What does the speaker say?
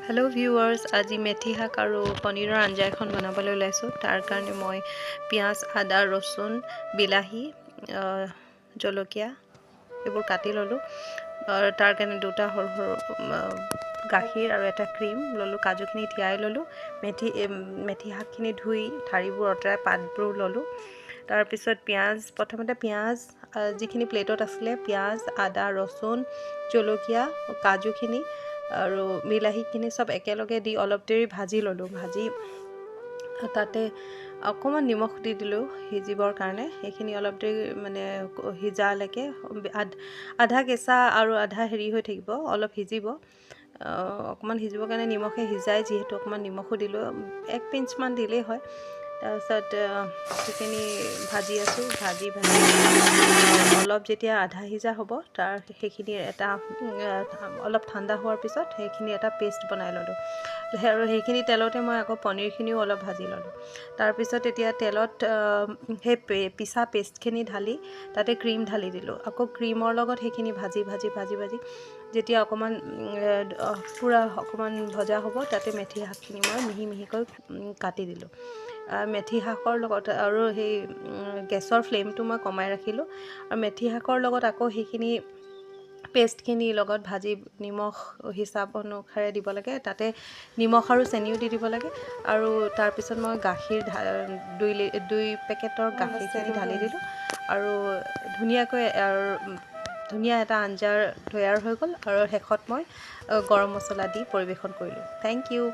Hello viewers, आज मेथी शाक और पनीर आंजा एखन बनाबले ओलाइছোঁ। तार कारणे मैं पियाज आदा रसुन बिलाही जलकिया एबोर काटी ललो। तार कारणे दुटा सर सर गाखीर और एटा क्रीम ललो। काजुखिनि তিয়াই ललो। मेथी शाकखिनि धुई ठारिबोर अतराई पातबोर ललो। तार पिছত पियाज प्रथमते पियाज जिखिनि प्लेटत आছিলে पियाज आदा रसुन जलकिया काजुखिनि और बिलाहीखिनि सब एकेलगे दी अलप देरी भाजी ललो। भाजी ताते अकमान निमख दी दिलो सिजिबर कारणे। एखिनि अलप देरी माने सिजालेके आधा केঁচা और आधा हेरि হৈ থাকিব, अलप सिजिब। अकमान सिजिবৰ কাৰণে निमखे सिजाय जेहेतु अकमान निमखो दिलो, 1 पिंच मान दिले হয়। তাৰপিছত সেইখিনি ভাজি আছোঁ। ভাজি অলপ যেতিয়া আধা সিজা হ'ব তাৰ সেইখিনি এটা অলপ ঠাণ্ডা হোৱাৰ পিছত সেইখিনি এটা পেষ্ট বনাই ললোঁ। আৰু সেইখিনি তেলতে মই আকৌ পনীৰখিনিও অলপ ভাজি ললোঁ। তাৰপিছত এতিয়া তেলত সেই পিছা পেষ্টখিনি ঢালি তাতে ক্ৰীম ঢালি দিলোঁ। আকৌ ক্ৰীমৰ লগত সেইখিনি ভাজি ভাজি ভাজি ভাজি যেতিয়া অকমান পুৰা অকমান ভজা হ'ব তাতে মেথি শাকখিনি মই মিহি মিহিকৈ কাটি দিলোঁ। মেথি শাকৰ লগত আৰু সেই গেছৰ ফ্লেমটো মই কমাই ৰাখিলোঁ। আৰু মেথি শাকৰ লগত আকৌ সেইখিনি পেষ্টখিনি লগত ভাজি নিমখ হিচাপ অনুসাৰে দিব লাগে। তাতে নিমখ আৰু চেনিও দি দিব লাগে। আৰু তাৰ পিছত মই গাখীৰ 2 পেকেটৰ গাখীৰখিনি ঢালি দিলোঁ। আৰু ধুনীয়াকৈ ধুনীয়া এটা আঞ্জাৰ তৈয়াৰ হৈ গ'ল। আৰু শেষত মই গৰম মছলা দি পৰিৱেশন কৰিলোঁ। Thank U.